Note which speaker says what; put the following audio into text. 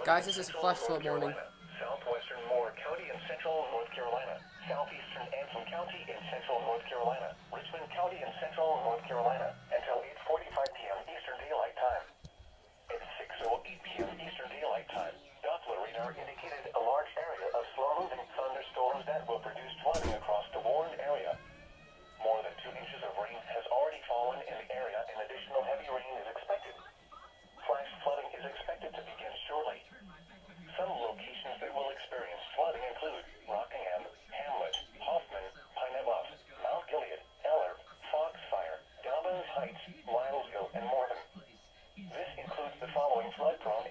Speaker 1: Guys, this is Flash Flood Morning.
Speaker 2: Southwestern Moore County in central North Carolina. Southeastern Anson County in central North Carolina. Richmond County in central North Carolina until 8:45 p.m. Eastern Daylight Time. At 6:08 p.m. Eastern Daylight Time, Doppler radar indicated a large area of slow-moving thunderstorms that will produce flooding across the warned area. More than 2 inches of rain has already fallen in the area and additional heavy rain is expected. Flash flooding is expected to begin shortly. Some locations that will experience flooding include Rockingham, Hamlet, Hoffman, Pine Bluff, Mount Gilead, Eller, Foxfire, Dobbins Heights, Wilesville, and Morven. This includes the following flood-prone